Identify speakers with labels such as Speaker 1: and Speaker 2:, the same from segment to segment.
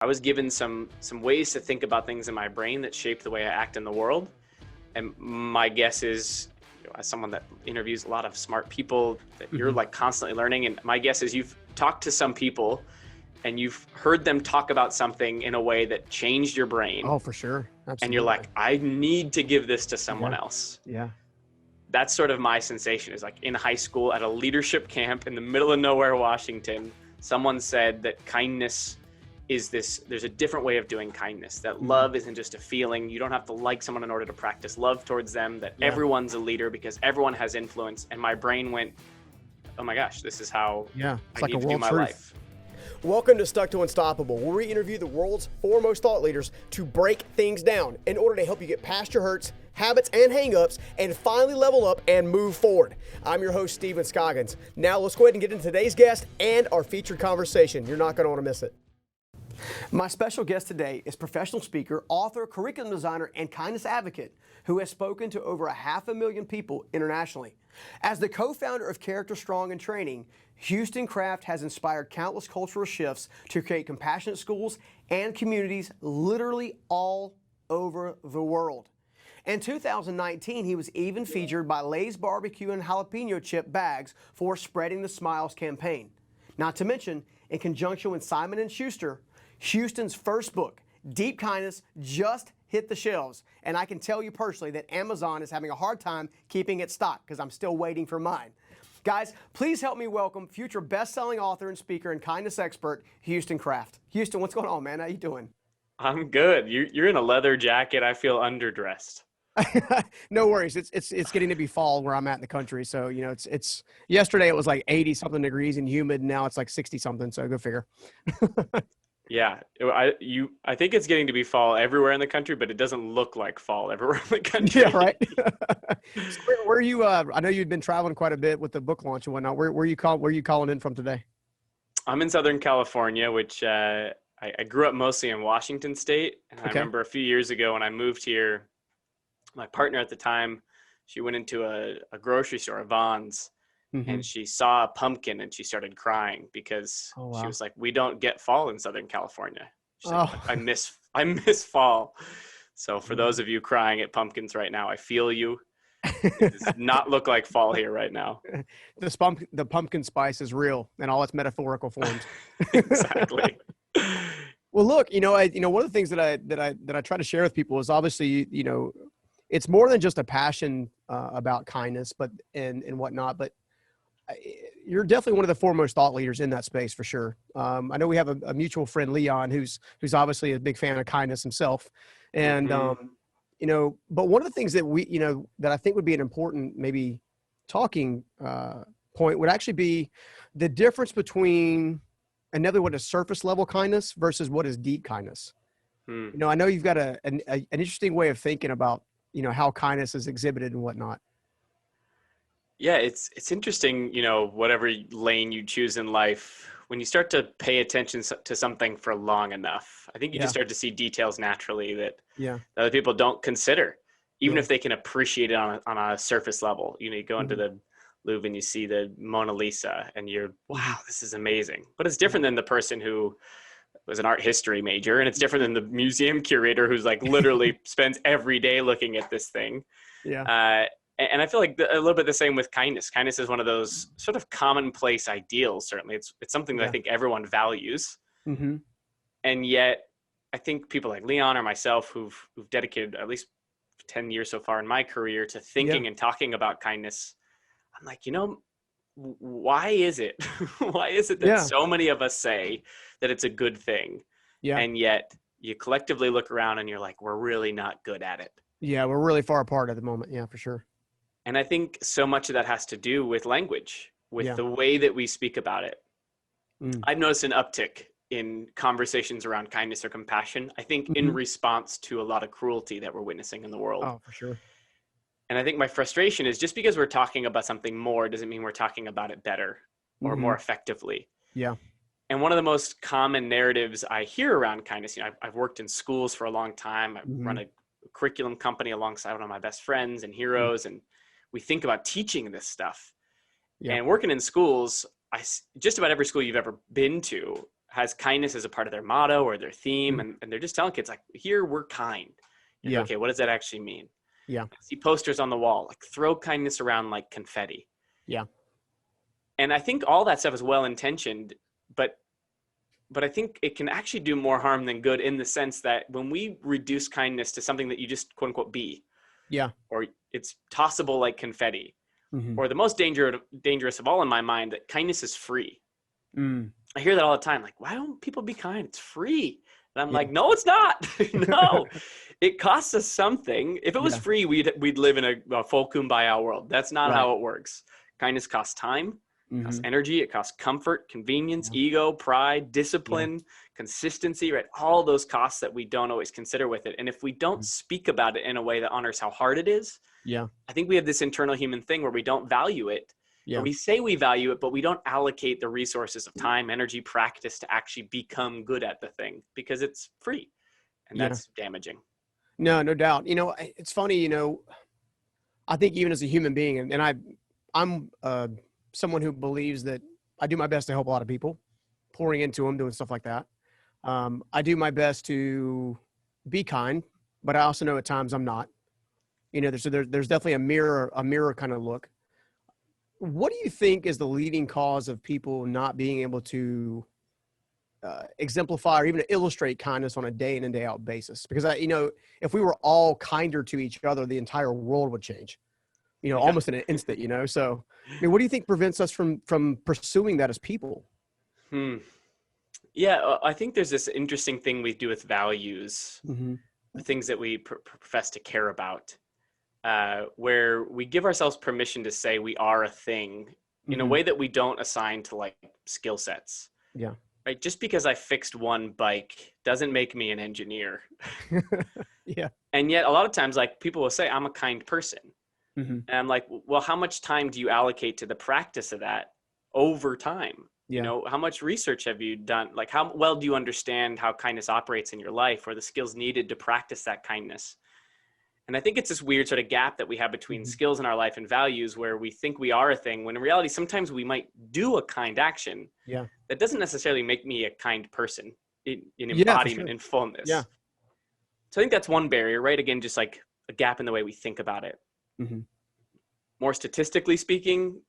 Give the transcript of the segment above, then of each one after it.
Speaker 1: I was given some ways to think about things in my brain that shaped the way I act in the world. And my guess is, as someone that interviews a lot of smart people, that you're like constantly learning. And my guess is you've talked to some people and you've heard them talk about something in a way that changed your brain.
Speaker 2: Oh, for sure. Absolutely.
Speaker 1: And you're like, I need to give this to someone else.
Speaker 2: Yeah.
Speaker 1: That's sort of my sensation, is like in high school at a leadership camp in the middle of nowhere, Washington, someone said that kindness is there's a different way of doing kindness, that love isn't just a feeling. You don't have to like someone in order to practice love towards them, that everyone's a leader because everyone has influence. And my brain went, oh my gosh, this is how I need to do my life.
Speaker 3: Welcome to Stuck to Unstoppable, where we interview the world's foremost thought leaders to break things down in order to help you get past your hurts, habits, and hang-ups, and finally level up and move forward. I'm your host, Simon Scoggins. Now let's go ahead and get into today's guest and our featured conversation. You're not going to want to miss it. My special guest today is professional speaker, author, curriculum designer, and kindness advocate who has spoken to over 500,000 people internationally. As the co-founder of CharacterStrong and Training, Houston Kraft has inspired countless cultural shifts to create compassionate schools and communities literally all over the world. In 2019, he was even featured by Lay's BBQ and Jalapeño chip bags for Spreading the Smiles campaign. Not to mention, in conjunction with Simon Schuster, Houston's first book, Deep Kindness, just hit the shelves. And I can tell you personally that Amazon is having a hard time keeping it stocked because I'm still waiting for mine. Guys, please help me welcome future best-selling author and speaker and kindness expert, Houston Kraft. Houston, what's going on, man? How you doing?
Speaker 1: I'm good. You're in a leather jacket. I feel underdressed.
Speaker 2: No worries. It's getting to be fall where I'm at in the country. So, you know, it's yesterday it was like 80 something degrees and humid. And now it's like 60 something. So go figure.
Speaker 1: Yeah, I think it's getting to be fall everywhere in the country, but it doesn't look like fall everywhere in the country.
Speaker 2: Yeah, right. So where are you? I know you've been traveling quite a bit with the book launch and whatnot. Where are you calling in from today?
Speaker 1: I'm in Southern California, which I grew up mostly in Washington State. And I remember a few years ago when I moved here, my partner at the time, she went into a grocery store, a Vons, and she saw a pumpkin and she started crying because she was like, we don't get fall in Southern California. She's like, I miss fall. So for those of you crying at pumpkins right now, I feel you. It does not look like fall here right now.
Speaker 2: The pumpkin spice is real in all its metaphorical forms.
Speaker 1: Exactly.
Speaker 2: Well, look, one of the things that I try to share with people is obviously, it's more than just a passion about kindness, and whatnot, but you're definitely one of the foremost thought leaders in that space for sure. I know we have a mutual friend, Leon, who's obviously a big fan of kindness himself. And, but one of the things that that I think would be an important, maybe talking point would actually be the difference between what is surface level kindness versus what is deep kindness. I know you've got an interesting way of thinking about, how kindness is exhibited and whatnot.
Speaker 1: Yeah, it's interesting, whatever lane you choose in life, when you start to pay attention to something for long enough, I think you just start to see details naturally that other people don't consider, even if they can appreciate it on a surface level. You go into the Louvre and you see the Mona Lisa and you're, wow, this is amazing. But it's different than the person who was an art history major, and it's different than the museum curator who's like literally spends every day looking at this thing. Yeah. And I feel like a little bit the same with kindness. Kindness is one of those sort of commonplace ideals. Certainly, it's something that I think everyone values. And yet, I think people like Leon or myself who've dedicated at least 10 years so far in my career to thinking and talking about kindness, I'm like, why is it? Why is it that so many of us say that it's a good thing, and yet you collectively look around and you're like, we're really not good at it.
Speaker 2: Yeah, we're really far apart at the moment. Yeah, for sure.
Speaker 1: And I think so much of that has to do with language, with the way that we speak about it. I've noticed an uptick in conversations around kindness or compassion, I think in response to a lot of cruelty that we're witnessing in the world.
Speaker 2: Oh, for sure.
Speaker 1: And I think my frustration is just because we're talking about something more doesn't mean we're talking about it better or more effectively.
Speaker 2: Yeah.
Speaker 1: And one of the most common narratives I hear around kindness, I've worked in schools for a long time. I've run a curriculum company alongside one of my best friends and heroes, and we think about teaching this stuff. And working in schools, just about every school you've ever been to, has kindness as a part of their motto or their theme, and they're just telling kids like, here, we're kind. And
Speaker 2: Yeah.
Speaker 1: okay, what does that actually mean?
Speaker 2: Yeah.
Speaker 1: I see posters on the wall, like throw kindness around like confetti.
Speaker 2: Yeah.
Speaker 1: And I think all that stuff is well-intentioned, but I think it can actually do more harm than good, in the sense that when we reduce kindness to something that you just quote unquote be,
Speaker 2: Yeah.
Speaker 1: or it's tossable like confetti,
Speaker 2: Mm-hmm.
Speaker 1: or the most dangerous of all in my mind, that kindness is free.
Speaker 2: Mm.
Speaker 1: I hear that all the time. Like, why don't people be kind? It's free. And I'm
Speaker 2: Yeah.
Speaker 1: like, no, it's not. No, it costs us something. If it was
Speaker 2: Yeah.
Speaker 1: free, we'd live in a full kumbaya world. That's not
Speaker 2: Right.
Speaker 1: how it works. Kindness costs time, it costs
Speaker 2: Mm-hmm.
Speaker 1: energy, it costs comfort, convenience,
Speaker 2: Yeah.
Speaker 1: ego, pride, discipline, consistency, right? All those costs that we don't always consider with it. And if we don't speak about it in a way that honors how hard it is,
Speaker 2: Yeah.
Speaker 1: I think we have this internal human thing where we don't value it.
Speaker 2: Yeah.
Speaker 1: Or we say we value it, but we don't allocate the resources of time, energy, practice to actually become good at the thing, because it's free. And that's damaging.
Speaker 2: No, no doubt. It's funny, I think even as a human being, and I'm someone who believes that I do my best to help a lot of people, pouring into them, doing stuff like that. I do my best to be kind, but I also know at times I'm not. There's definitely a mirror kind of look. What do you think is the leading cause of people not being able to exemplify or even illustrate kindness on a day in and day out basis? Because if we were all kinder to each other, the entire world would change, almost in an instant, So, what do you think prevents us from pursuing that as people?
Speaker 1: Yeah, I think there's this interesting thing we do with values,
Speaker 2: Mm-hmm.
Speaker 1: the things that we profess to care about, where we give ourselves permission to say we are a thing in a way that we don't assign to like skill sets.
Speaker 2: Yeah.
Speaker 1: Right. Just because I fixed one bike doesn't make me an engineer.
Speaker 2: Yeah.
Speaker 1: And yet a lot of times, like, people will say I'm a kind person.
Speaker 2: Mm-hmm.
Speaker 1: And I'm like, well, how much time do you allocate to the practice of that over time?
Speaker 2: Yeah.
Speaker 1: How much research have you done? Like, how well do you understand how kindness operates in your life, or the skills needed to practice that kindness? And I think it's this weird sort of gap that we have between skills in our life and values, where we think we are a thing, when in reality, sometimes we might do a kind action.
Speaker 2: Yeah.
Speaker 1: That doesn't necessarily make me a kind person in embodiment, in fullness.
Speaker 2: Yeah.
Speaker 1: So I think that's one barrier, right? Again, just like a gap in the way we think about it.
Speaker 2: Mm-hmm.
Speaker 1: More statistically speaking,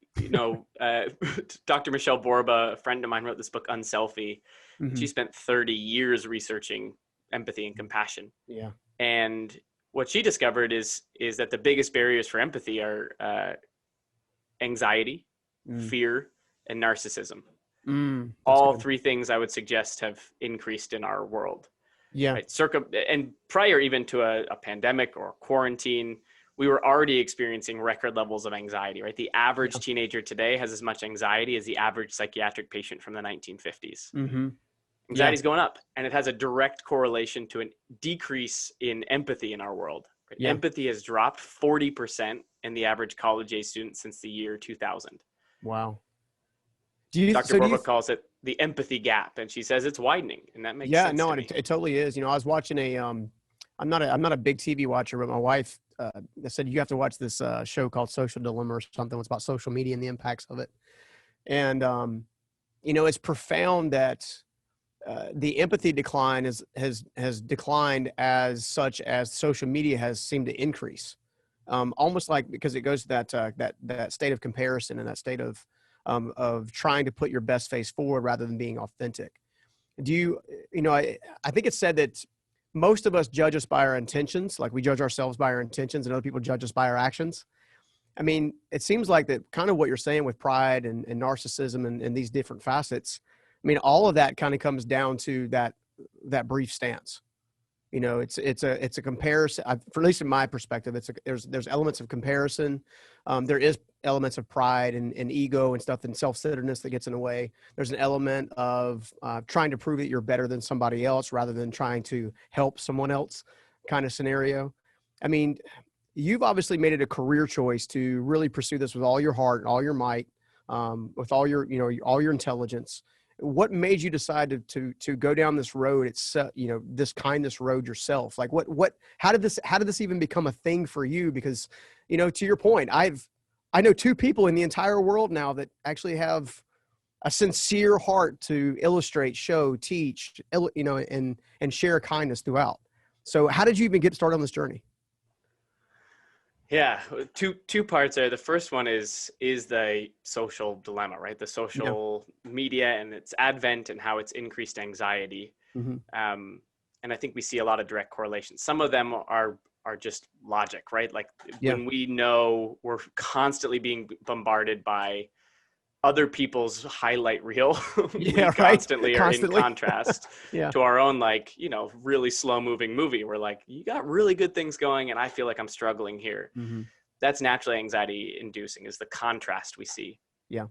Speaker 1: Dr. Michelle Borba, a friend of mine, wrote this book, Unselfie.
Speaker 2: Mm-hmm.
Speaker 1: She spent 30 years researching empathy and compassion.
Speaker 2: Yeah.
Speaker 1: And what she discovered is that the biggest barriers for empathy are anxiety, fear, and narcissism. All three things I would suggest have increased in our world.
Speaker 2: Yeah.
Speaker 1: Right? And prior even to a pandemic or quarantine, we were already experiencing record levels of anxiety, right? The average teenager today has as much anxiety as the average psychiatric patient from the 1950s.
Speaker 2: Mm-hmm.
Speaker 1: Anxiety is going up, and it has a direct correlation to a decrease in empathy in our world. Right?
Speaker 2: Yeah.
Speaker 1: Empathy has dropped 40% in the average college-age student since the year 2000.
Speaker 2: Wow.
Speaker 1: Dr. Borba calls it the empathy gap, and she says it's widening, and that makes sense.
Speaker 2: Yeah, no, it totally is. I was watching I'm not a big TV watcher, but my wife said you have to watch this show called Social Dilemma or something. It's about social media and the impacts of it. And it's profound that the empathy decline has declined as such as social media has seemed to increase. Almost like, because it goes to that state of comparison and that state of trying to put your best face forward rather than being authentic. I think it's said that most of us judge us by our intentions. Like, we judge ourselves by our intentions, and other people judge us by our actions. I mean, it seems like that kind of what you're saying with pride and narcissism and these different facets. I mean, all of that kind of comes down to that brief stance. It's a comparison. For at least in my perspective, there's elements of comparison. There is elements of pride and ego and stuff and self-centeredness that gets in the way. There's an element of trying to prove that you're better than somebody else rather than trying to help someone else kind of scenario. I mean, you've obviously made it a career choice to really pursue this with all your heart and all your might, with all your intelligence. What made you decide to go down this road? It's this kindness road yourself. Like, how did this even become a thing for you? Because, to your point, I know two people in the entire world now that actually have a sincere heart to illustrate, show, teach, you know, and share kindness throughout. So how did you even get started on this journey?
Speaker 1: Yeah, two parts there. The first one is the social dilemma, right? The
Speaker 2: Yeah.
Speaker 1: social media and its advent and how it's increased anxiety.
Speaker 2: Mm-hmm.
Speaker 1: And I think we see a lot of direct correlations. Some of them are just logic, right? Like
Speaker 2: Yeah.
Speaker 1: when we know we're constantly being bombarded by other people's highlight reel, we
Speaker 2: Yeah, right.
Speaker 1: constantly are in
Speaker 2: Constantly.
Speaker 1: contrast
Speaker 2: Yeah.
Speaker 1: to our own, like, you know, really slow moving movie. We're like, you got really good things going, and I feel like I'm struggling here.
Speaker 2: Mm-hmm.
Speaker 1: That's naturally anxiety inducing, is the contrast we see.
Speaker 2: Yeah.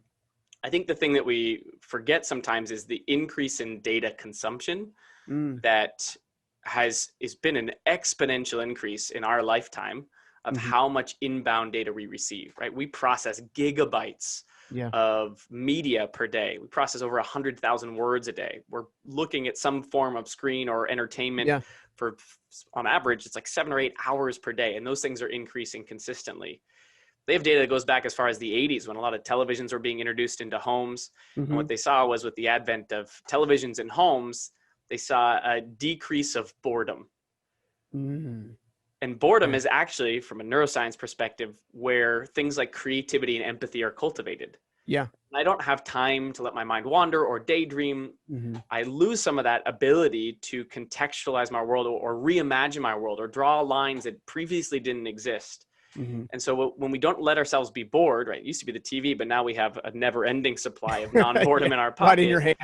Speaker 1: I think the thing that we forget sometimes is the increase in data consumption that has been an exponential increase in our lifetime of how much inbound data we receive, right? We process gigabytes of media per day. We process over 100,000 words a day. We're looking at some form of screen or entertainment for, on average, it's like 7 or 8 hours per day. And those things are increasing consistently. They have data that goes back as far as the 80s when a lot of televisions were being introduced into homes. And what they saw was, with the advent of televisions in homes, they saw a decrease of boredom. And boredom is actually, from a neuroscience perspective, where things like creativity and empathy are cultivated.
Speaker 2: Yeah.
Speaker 1: I don't have time to let my mind wander or daydream. I lose some of that ability to contextualize my world or reimagine my world or draw lines that previously didn't exist. And so when we don't let ourselves be bored, right? It used to be the TV, but now we have a never-ending supply of non-boredom in our pocket.
Speaker 2: Right in your hand.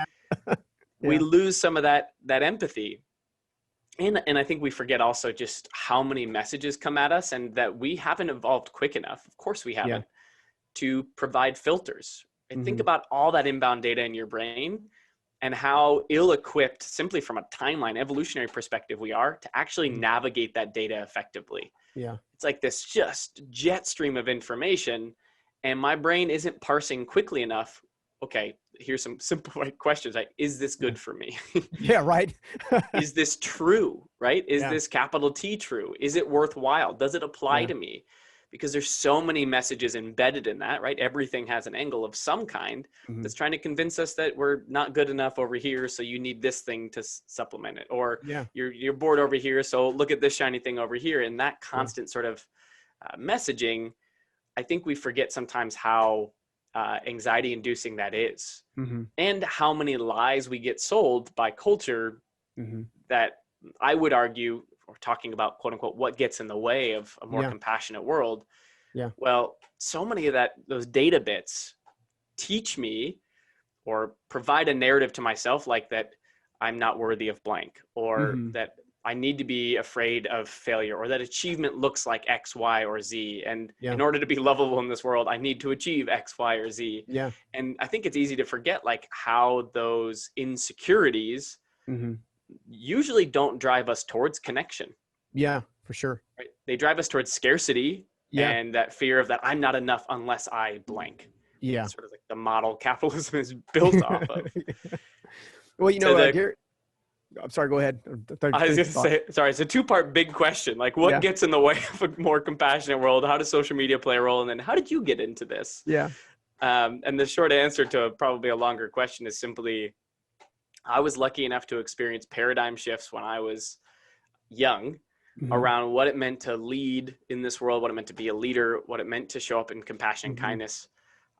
Speaker 1: We lose some of that empathy. And I think we forget also just how many messages come at us, and that we haven't evolved quick enough. Of course we haven't, to provide filters. And think about all that inbound data in your brain and how ill-equipped, simply from a timeline, evolutionary perspective, we are to actually navigate that data effectively.
Speaker 2: Yeah.
Speaker 1: It's like this just jet stream of information, and my brain isn't parsing quickly enough. Okay, here's some simple questions. Like, is this good for me?
Speaker 2: Yeah, right.
Speaker 1: Is this true, right? Is this capital T true? Is it worthwhile? Does it apply to me? Because there's so many messages embedded in that, right? Everything has an angle of some kind that's trying to convince us that we're not good enough over here, so you need this thing to supplement it. Or you're bored over here, so look at this shiny thing over here. And that constant sort of messaging, I think we forget sometimes how anxiety inducing that is, and how many lies we get sold by culture that I would argue, we're talking about, quote unquote, what gets in the way of a more compassionate world. Well, so many of those data bits teach me or provide a narrative to myself, like that I'm not worthy of blank, or that I need to be afraid of failure, or that achievement looks like X, Y, or Z. And in order to be lovable in this world, I need to achieve X, Y, or Z. And I think it's easy to forget, like, how those insecurities usually don't drive us towards connection.
Speaker 2: Yeah, for sure.
Speaker 1: Right? They drive us towards scarcity and that fear of that I'm not enough unless I blank.
Speaker 2: Yeah.
Speaker 1: It's sort of like the model capitalism is built off of.
Speaker 2: Well, you know, Gary, I'm sorry, go ahead.
Speaker 1: I was going to say, sorry, it's a two-part big question. Like, what gets in the way of a more compassionate world? How does social media play a role? And then how did you get into this?
Speaker 2: Yeah.
Speaker 1: And the short answer to probably a longer question is simply, I was lucky enough to experience paradigm shifts when I was young around what it meant to lead in this world, what it meant to be a leader, what it meant to show up in compassion and kindness.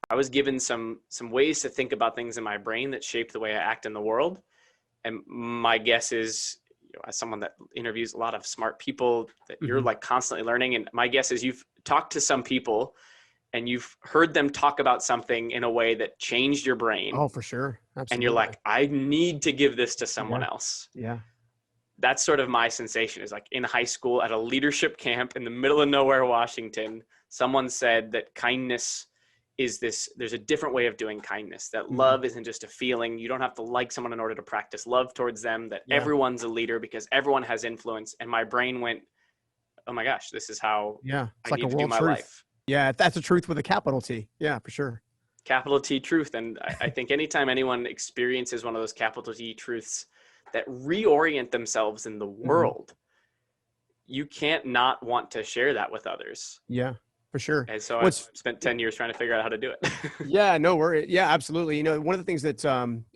Speaker 1: I was given some ways to think about things in my brain that shaped the way I act in the world. And my guess is, you know, as someone that interviews a lot of smart people, that you're like constantly learning. And my guess is you've talked to some people and you've heard them talk about something in a way that changed your brain.
Speaker 2: Oh, for sure. Absolutely.
Speaker 1: And you're like, I need to give this to someone else.
Speaker 2: Yeah.
Speaker 1: That's sort of my sensation, is like in high school at a leadership camp in the middle of nowhere, Washington, someone said that kindness is this, there's a different way of doing kindness, that love isn't just a feeling. You don't have to like someone in order to practice love towards them, that everyone's a leader because everyone has influence. And my brain went, oh my gosh, this is how
Speaker 2: it's
Speaker 1: I
Speaker 2: like
Speaker 1: need
Speaker 2: a
Speaker 1: to do
Speaker 2: world
Speaker 1: my
Speaker 2: truth.
Speaker 1: life.
Speaker 2: Yeah, that's a truth with a capital T. Yeah, for sure.
Speaker 1: Capital T truth. And I think anytime anyone experiences one of those capital T truths that reorient themselves in the world, you can't not want to share that with others.
Speaker 2: Yeah. For sure.
Speaker 1: And so I've spent 10 years trying to figure out how to do it.
Speaker 2: Yeah, no worry. Yeah, absolutely. You know, one of the things that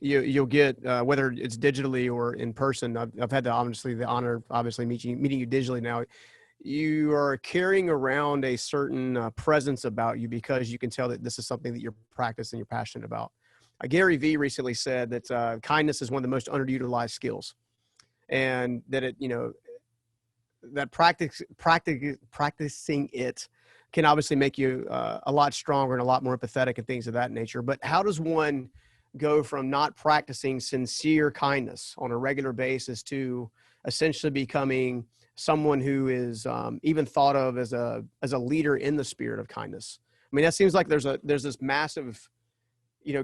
Speaker 2: you'll get, whether it's digitally or in person, I've had the honor, obviously meeting you digitally now. You are carrying around a certain presence about you because you can tell that this is something that you're practicing, you're passionate about. Gary Vee recently said that kindness is one of the most underutilized skills, and that that practicing it can obviously make you a lot stronger and a lot more empathetic and things of that nature. But how does one go from not practicing sincere kindness on a regular basis to essentially becoming someone who is even thought of as a leader in the spirit of kindness? I mean, that seems like there's this massive,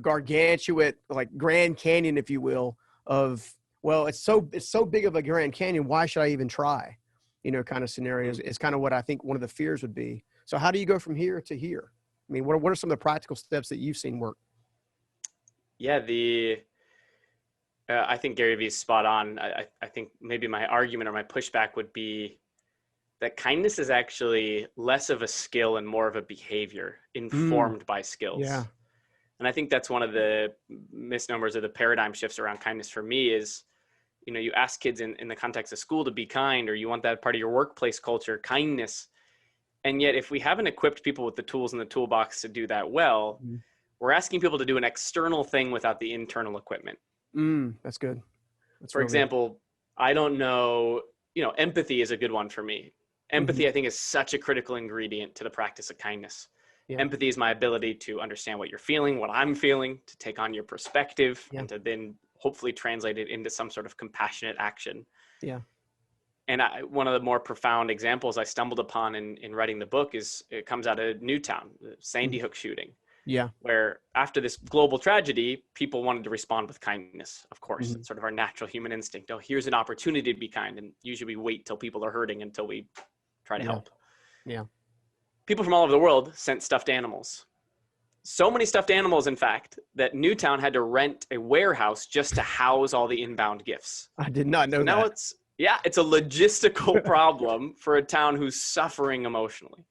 Speaker 2: gargantuan, like Grand Canyon, if you will, of, well, it's so big of a Grand Canyon, why should I even try? Kind of scenarios is kind of what I think one of the fears would be. So how do you go from here to here? I mean, what are some of the practical steps that you've seen work?
Speaker 1: Yeah, I think Gary Vee's spot on. I think maybe my argument or my pushback would be that kindness is actually less of a skill and more of a behavior informed by skills.
Speaker 2: Yeah.
Speaker 1: And I think that's one of the misnomers or the paradigm shifts around kindness for me is, you ask kids in the context of school to be kind, or you want that part of your workplace culture, kindness. And yet if we haven't equipped people with the tools in the toolbox to do that well, we're asking people to do an external thing without the internal equipment.
Speaker 2: That's good.
Speaker 1: For example, I don't know, empathy is a good one for me. Empathy, I think, is such a critical ingredient to the practice of kindness. Yeah. Empathy is my ability to understand what you're feeling, what I'm feeling, to take on your perspective, and to then hopefully translate it into some sort of compassionate action.
Speaker 2: Yeah.
Speaker 1: And one of the more profound examples I stumbled upon in writing the book it comes out of Newtown, the Sandy Hook shooting.
Speaker 2: Yeah.
Speaker 1: Where after this global tragedy, people wanted to respond with kindness. Of course, it's sort of our natural human instinct. Oh, here's an opportunity to be kind. And usually we wait till people are hurting until we try to help.
Speaker 2: Yeah.
Speaker 1: People from all over the world sent stuffed animals. So many stuffed animals, in fact, that Newtown had to rent a warehouse just to house all the inbound gifts.
Speaker 2: I did not know that.
Speaker 1: Now it's a logistical problem for a town who's suffering emotionally.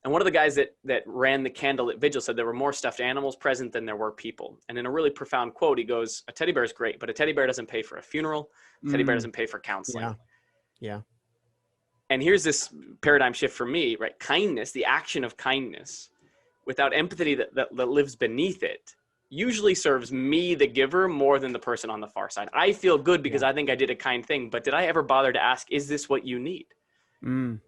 Speaker 1: And one of the guys that ran the candlelit vigil said there were more stuffed animals present than there were people. And in a really profound quote, he goes, a teddy bear is great, but a teddy bear doesn't pay for a funeral. A teddy bear doesn't pay for counseling.
Speaker 2: Yeah.
Speaker 1: And here's this paradigm shift for me, right? Kindness, the action of kindness, without empathy that lives beneath it, usually serves me, the giver, more than the person on the far side. I feel good because I think I did a kind thing, but did I ever bother to ask, is this what you need?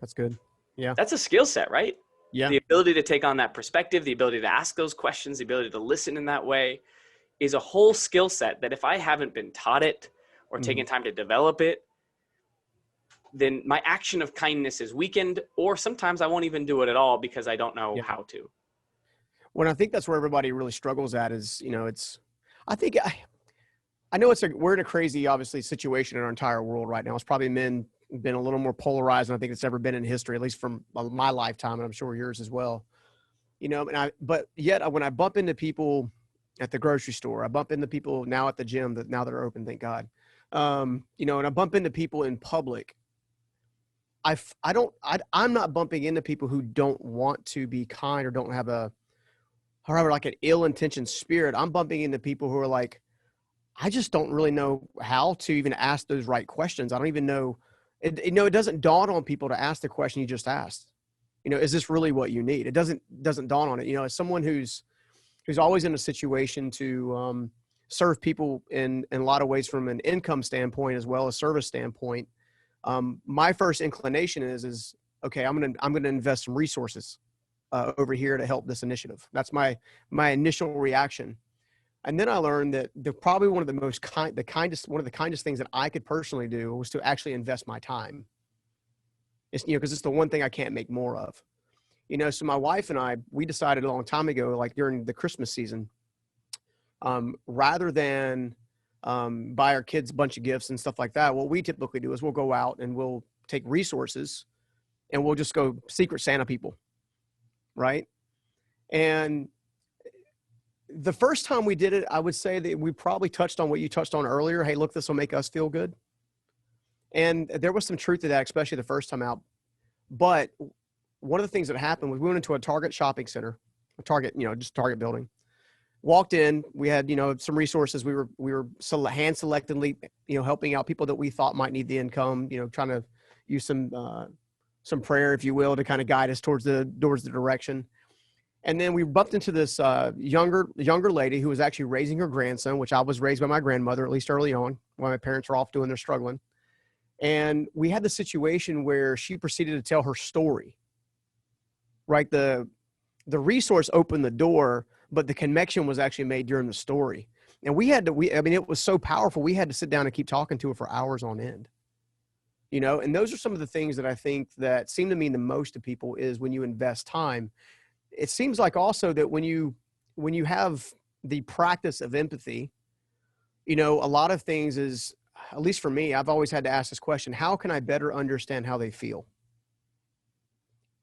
Speaker 2: That's good. Yeah.
Speaker 1: That's a skill set, right?
Speaker 2: Yeah.
Speaker 1: The ability to take on that perspective, the ability to ask those questions, the ability to listen in that way is a whole skill set that if I haven't been taught it or taken time to develop it, then my action of kindness is weakened, or sometimes I won't even do it at all because I don't know how to.
Speaker 2: Well, I think that's where everybody really struggles at is, I know we're in a crazy, obviously, situation in our entire world right now. It's probably been a little more polarized than I think it's ever been in history, at least from my lifetime, and I'm sure yours as well. But yet when I bump into people at the grocery store, I bump into people now at the gym that now they're open, thank God. And I bump into people in public. I'm not bumping into people who don't want to be kind or don't have like an ill-intentioned spirit. I'm bumping into people who are like, I just don't really know how to even ask those right questions. I don't even know. It doesn't dawn on people to ask the question you just asked. Is this really what you need? It doesn't dawn on it. As someone who's always in a situation to serve people in a lot of ways from an income standpoint as well as service standpoint. My first inclination is okay, I'm gonna invest some resources over here to help this initiative. That's my initial reaction. And then I learned that probably one of the kindest things that I could personally do was to actually invest my time. It's, because it's the one thing I can't make more of. So my wife and I, we decided a long time ago, like during the Christmas season, rather than buy our kids a bunch of gifts and stuff like that, what we typically do is we'll go out and we'll take resources and we'll just go Secret Santa people, right? And the first time we did it, I would say that we probably touched on what you touched on earlier. Hey, look, this will make us feel good. And there was some truth to that, especially the first time out. But one of the things that happened was we went into a Target shopping center, a Target, just Target building. Walked in, we had, some resources. We were hand selectively, helping out people that we thought might need the income, trying to use some prayer, if you will, to kind of guide us towards the direction. And then we bumped into this younger lady who was actually raising her grandson, which I was raised by my grandmother, at least early on, while my parents were off doing their struggling. And we had the situation where she proceeded to tell her story, right? The resource opened the door, but the connection was actually made during the story. And it was so powerful. We had to sit down and keep talking to her for hours on end, and those are some of the things that I think that seem to mean the most to people is when you invest time. It seems like also that when you have the practice of empathy, a lot of things is, at least for me, I've always had to ask this question: how can I better understand how they feel?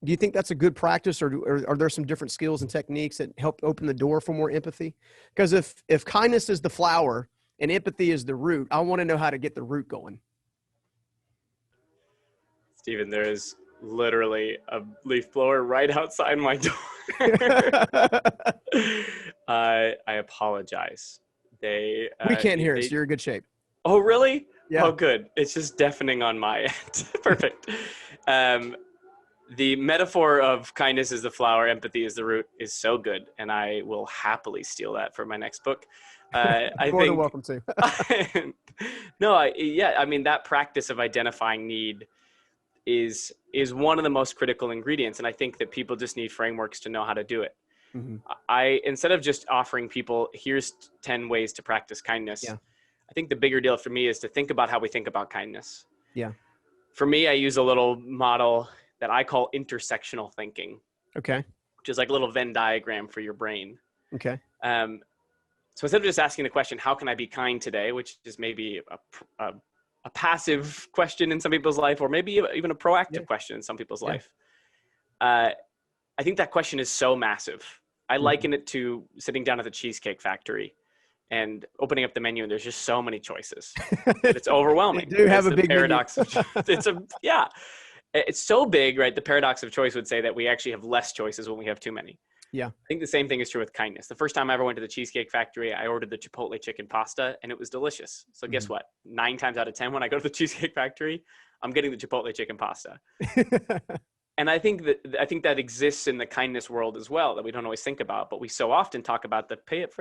Speaker 2: Do you think that's a good practice, or are there some different skills and techniques that help open the door for more empathy? Because if kindness is the flower and empathy is the root, I want to know how to get the root going.
Speaker 1: Steven, there is literally a leaf blower right outside my door. I apologize.
Speaker 2: We can't hear it, so you're in good shape.
Speaker 1: Oh, really?
Speaker 2: Yeah.
Speaker 1: Oh, good. It's just deafening on my end. Perfect. The metaphor of kindness is the flower, empathy is the root is so good, and I will happily steal that for my next book. I
Speaker 2: More
Speaker 1: think
Speaker 2: than welcome to.
Speaker 1: That practice of identifying need is one of the most critical ingredients, and I think that people just need frameworks to know how to do it.
Speaker 2: Mm-hmm.
Speaker 1: Instead of just offering people, here's 10 ways to practice kindness.
Speaker 2: Yeah.
Speaker 1: I think the bigger deal for me is to think about how we think about kindness.
Speaker 2: Yeah. For
Speaker 1: me, I use a little model that I call intersectional thinking.
Speaker 2: Okay.
Speaker 1: Which is like a little Venn diagram for your brain.
Speaker 2: Okay.
Speaker 1: So instead of just asking the question, how can I be kind today, which is maybe a passive question in some people's life, or maybe even a proactive question in some people's life. I think that question is so massive. I liken it to sitting down at the Cheesecake Factory and opening up the menu, and there's just so many choices. It's overwhelming.
Speaker 2: They do have a big
Speaker 1: paradox. It's so big, right? The paradox of choice would say that we actually have less choices when we have too many.
Speaker 2: Yeah.
Speaker 1: I think the same thing is true with kindness. The first time I ever went to the Cheesecake Factory, I ordered the Chipotle chicken pasta, and it was delicious. So guess what? 9 times out of 10, when I go to the Cheesecake Factory, I'm getting the Chipotle chicken pasta. And I think that exists in the kindness world as well, that we don't always think about, but we so often talk about the pay it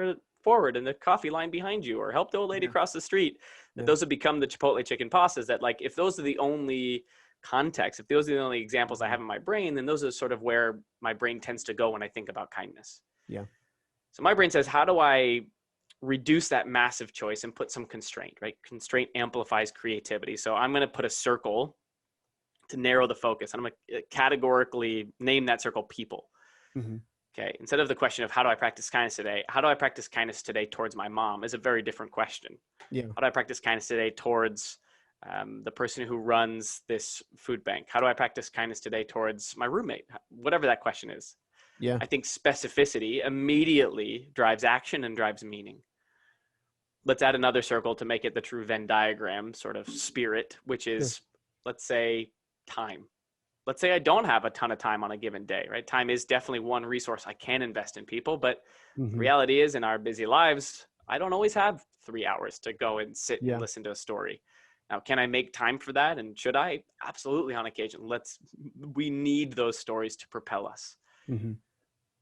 Speaker 1: forward and the coffee line behind you, or help the old lady cross the street. That those have become the Chipotle chicken pastas. That, like, if those are the only context, if those are the only examples I have in my brain, then those are sort of where my brain tends to go when I think about kindness.
Speaker 2: Yeah.
Speaker 1: So my brain says, how do I reduce that massive choice and put some constraint, right? Constraint amplifies creativity. So I'm going to put a circle to narrow the focus. And I'm going to categorically name that circle people.
Speaker 2: Mm-hmm.
Speaker 1: Okay. Instead of the question of how do I practice kindness today? How do I practice kindness today towards my mom is a very different question.
Speaker 2: Yeah.
Speaker 1: How do I practice kindness today towards the person who runs this food bank? How do I practice kindness today towards my roommate? Whatever that question is.
Speaker 2: Yeah.
Speaker 1: I think specificity immediately drives action and drives meaning. Let's add another circle to make it the true Venn diagram sort of spirit, which is, let's say, time. Let's say I don't have a ton of time on a given day, right? Time is definitely one resource I can invest in people, but the reality is, in our busy lives, I don't always have 3 hours to go and sit and listen to a story. Now, can I make time for that? And should I? Absolutely, on occasion. We need those stories to propel us.
Speaker 2: Mm-hmm.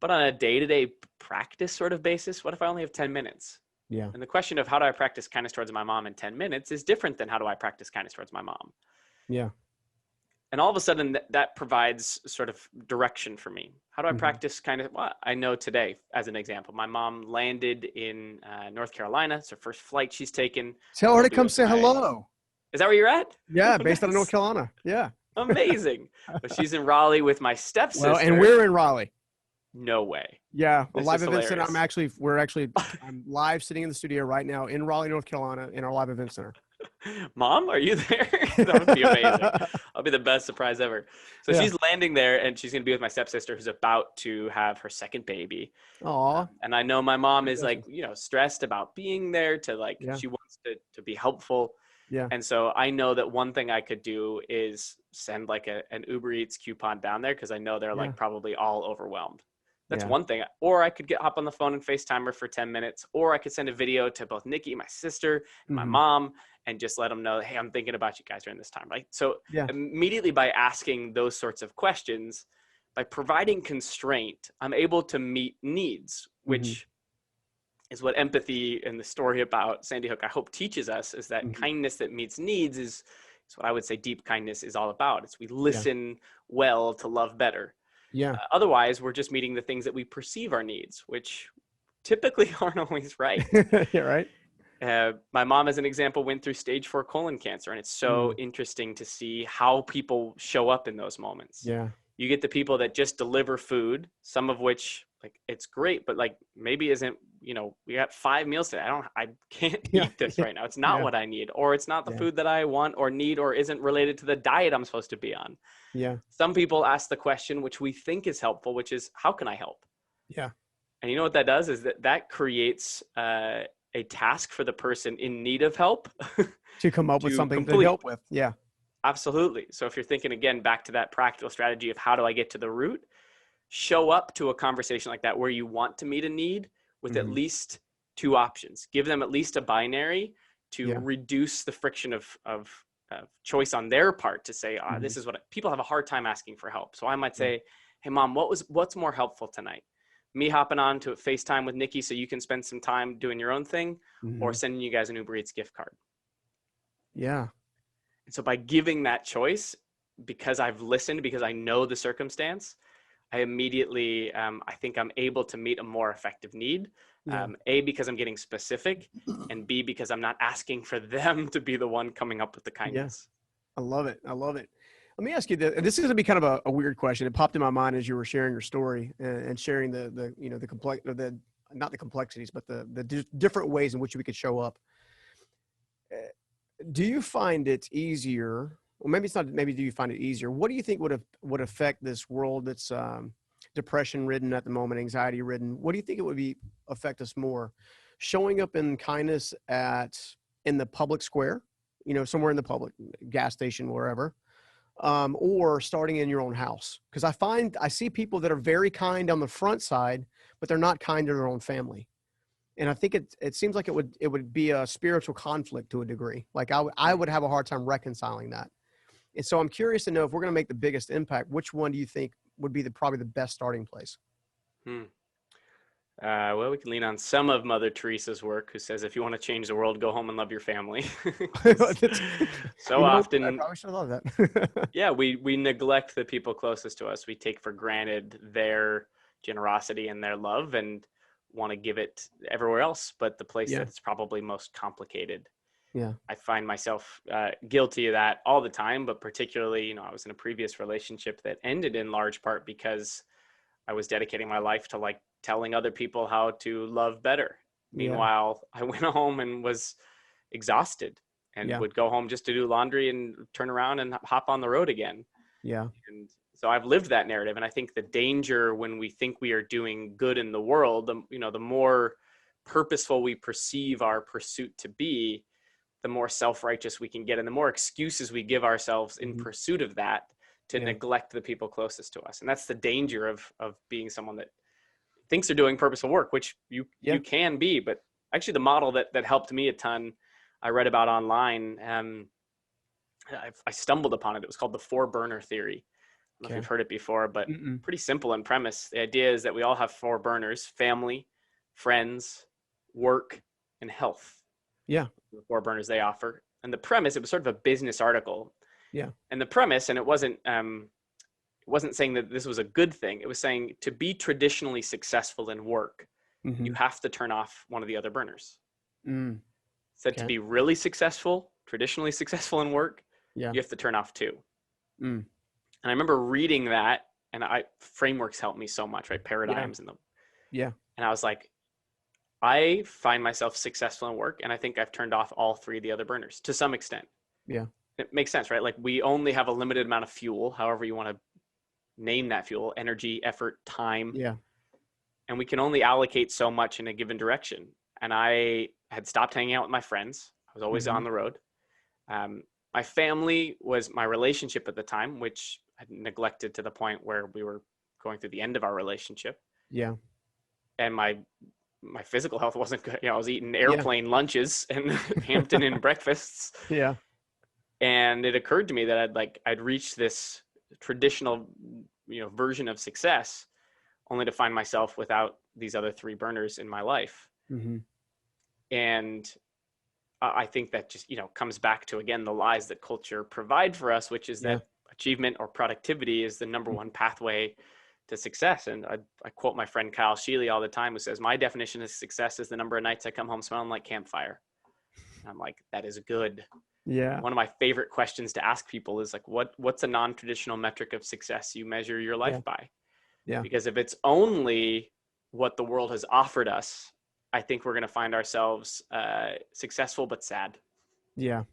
Speaker 1: But on a day-to-day practice sort of basis, what if I only have 10 minutes?
Speaker 2: Yeah.
Speaker 1: And the question of how do I practice kindness towards my mom in 10 minutes is different than how do I practice kindness towards my mom?
Speaker 2: Yeah.
Speaker 1: And all of a sudden that provides sort of direction for me. How do I practice kindness? Well, I know today, as an example, my mom landed in North Carolina. It's her first flight she's taken.
Speaker 2: Tell her to come say hello.
Speaker 1: Is that where you're at?
Speaker 2: Yeah, based out of North Carolina. Yeah.
Speaker 1: Amazing. But she's in Raleigh with my stepsister.
Speaker 2: Well, and we're in Raleigh.
Speaker 1: No way.
Speaker 2: Yeah, a
Speaker 1: This
Speaker 2: live
Speaker 1: is
Speaker 2: event center.
Speaker 1: hilarious.
Speaker 2: I'm live sitting in the studio right now in Raleigh, North Carolina, in our live event center.
Speaker 1: Mom, are you there? That would be amazing. I'll be the best surprise ever. So she's landing there, and she's going to be with my stepsister, who's about to have her second baby.
Speaker 2: Aw.
Speaker 1: And I know my mom is stressed about being there she wants to be helpful.
Speaker 2: Yeah.
Speaker 1: And so I know that one thing I could do is send like an Uber Eats coupon down there, because I know they're
Speaker 2: Yeah.
Speaker 1: like probably all overwhelmed. That's
Speaker 2: Yeah.
Speaker 1: one thing. Or I could hop on the phone and FaceTime her for 10 minutes, or I could send a video to both Nikki, my sister, and my
Speaker 2: Mm-hmm.
Speaker 1: mom, and just let them know, hey, I'm thinking about you guys during this time, right? So
Speaker 2: Yeah.
Speaker 1: immediately by asking those sorts of questions, by providing constraint, I'm able to meet needs,
Speaker 2: Mm-hmm.
Speaker 1: which is what empathy and the story about Sandy Hook, I hope, teaches us, is that
Speaker 2: Mm-hmm.
Speaker 1: kindness that meets needs is what I would say deep kindness is all about. It's we
Speaker 2: Yeah.
Speaker 1: listen well to love better.
Speaker 2: Yeah.
Speaker 1: Otherwise, we're just meeting the things that we perceive our needs, which typically aren't always right.
Speaker 2: Yeah. Right.
Speaker 1: My mom, as an example, went through stage 4 colon cancer, and it's so interesting to see how people show up in those moments.
Speaker 2: Yeah.
Speaker 1: You get the people that just deliver food, some of which, like, it's great, but like maybe isn't, we got 5 meals today. I can't
Speaker 2: Yeah.
Speaker 1: eat this
Speaker 2: Yeah.
Speaker 1: right now. It's not
Speaker 2: Yeah.
Speaker 1: what I need, or it's not the
Speaker 2: Yeah.
Speaker 1: food that I want or need, or isn't related to the diet I'm supposed to be on.
Speaker 2: Yeah.
Speaker 1: Some people ask the question, which we think is helpful, which is, how can I help?
Speaker 2: Yeah.
Speaker 1: And you know what that does is that creates a task for the person in need of help
Speaker 2: To come up with
Speaker 1: to
Speaker 2: something to
Speaker 1: complete.
Speaker 2: help with. Yeah.
Speaker 1: Absolutely. So if you're thinking again back to that practical strategy of how do I get to the root, show up to a conversation like that where you want to meet a need with at
Speaker 2: Mm-hmm.
Speaker 1: least 2 options. Give them at least a binary to
Speaker 2: Yeah.
Speaker 1: reduce the friction of choice on their part, to say,
Speaker 2: Mm-hmm.
Speaker 1: this is what people have a hard time asking for help. So I might
Speaker 2: Yeah.
Speaker 1: say, hey mom, what's more helpful tonight? Me hopping on to FaceTime with Nikki so you can spend some time doing your own thing, or
Speaker 2: Mm-hmm.
Speaker 1: sending you guys an Uber Eats gift card.
Speaker 2: Yeah.
Speaker 1: And so by giving that choice, because I've listened, because I know the circumstance, I immediately, I think I'm able to meet a more effective need.
Speaker 2: Yeah.
Speaker 1: A, because I'm getting specific, and B, because I'm not asking for them to be the one coming up with the kindness.
Speaker 2: I love it. I love it. Let me ask you this. This is gonna be kind of a weird question. It popped in my mind as you were sharing your story and sharing the complex, not the complexities, but the different ways in which we could show up. Do you find it easier? Well, maybe it's not. Maybe do you find it easier? What do you think would affect this world that's depression ridden at the moment, anxiety ridden? What do you think it would affect us more? Showing up in kindness in the public square, somewhere in the public, gas station, wherever, or starting in your own house? Because I see people that are very kind on the front side, but they're not kind to their own family. And I think it seems like it would be a spiritual conflict to a degree. Like I would have a hard time reconciling that. And so I'm curious to know, if we're going to make the biggest impact, which one do you think would be probably the best starting place?
Speaker 1: Well, we can lean on some of Mother Teresa's work, who says, if you want to change the world, go home and love your family. So
Speaker 2: I
Speaker 1: often,
Speaker 2: probably should love that.
Speaker 1: yeah, we neglect the people closest to us. We take for granted their generosity and their love, and want to give it everywhere else but the place
Speaker 2: Yeah.
Speaker 1: that's probably most complicated.
Speaker 2: Yeah.
Speaker 1: I find myself guilty of that all the time, but particularly, I was in a previous relationship that ended in large part because I was dedicating my life to like telling other people how to love better.
Speaker 2: Yeah.
Speaker 1: Meanwhile, I went home and was exhausted, and
Speaker 2: Yeah.
Speaker 1: would go home just to do laundry and turn around and hop on the road again.
Speaker 2: Yeah.
Speaker 1: And so I've lived that narrative. And I think the danger when we think we are doing good in the world, the more purposeful we perceive our pursuit to be, the more self-righteous we can get, and the more excuses we give ourselves in pursuit of that to neglect the people closest to us. And that's the danger of being someone that thinks they're doing purposeful work, which you can be. But actually the model that helped me a ton, I read about online. I stumbled upon it. It was called the 4-burner theory. I don't know if you've heard it before, but pretty simple in premise. The idea is that we all have 4 burners: family, friends, work, and health.
Speaker 2: Yeah.
Speaker 1: The 4 burners they offer. And the premise, it was sort of a business article.
Speaker 2: Yeah.
Speaker 1: And the premise, and it wasn't saying that this was a good thing. It was saying to be traditionally successful in work, you have to turn off one of the other burners. Said to be really successful, traditionally successful in work, you have to turn off 2. And I remember reading that, and frameworks helped me so much, right? Paradigms and and I was like, I find myself successful in work, and I think I've turned off all 3 of the other burners to some extent.
Speaker 2: Yeah.
Speaker 1: It makes sense, right? Like we only have a limited amount of fuel, however you want to name that fuel: energy, effort, time.
Speaker 2: Yeah.
Speaker 1: And we can only allocate so much in a given direction. And I had stopped hanging out with my friends. I was always on the road. My family was my relationship at the time, which I neglected to the point where we were going through the end of our relationship.
Speaker 2: Yeah.
Speaker 1: And my physical health wasn't good. I was eating
Speaker 2: Yeah.
Speaker 1: airplane lunches and Hampton Inn breakfasts.
Speaker 2: Yeah.
Speaker 1: And it occurred to me that I'd reached this traditional, version of success, only to find myself without these other three burners in my life.
Speaker 2: Mm-hmm.
Speaker 1: And I think that just, comes back to, again, the lies that culture provide for us, which is that achievement or productivity is the number one pathway to success. And I quote my friend Kyle Sheely all the time, who says, my definition of success is the number of nights I come home smelling like campfire. And I'm like, that is good.
Speaker 2: Yeah.
Speaker 1: One of my favorite questions to ask people is like, what's a non-traditional metric of success you measure your life by?
Speaker 2: Yeah.
Speaker 1: Because if it's only what the world has offered us, I think we're going to find ourselves successful but sad.
Speaker 2: Yeah.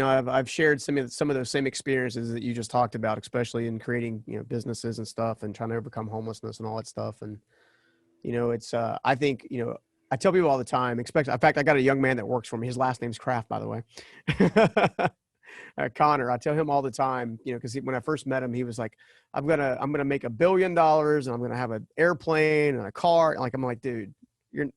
Speaker 2: I've shared some of those same experiences that you just talked about, especially in creating, businesses and stuff and trying to overcome homelessness and all that stuff. And, it's, I think, I tell people all the time, in fact, I got a young man that works for me. His last name's Kraft, by the way. Connor, I tell him all the time, cause when I first met him, he was like, I'm going to make $1 billion and I'm going to have an airplane and a car. Like, I'm like, dude, you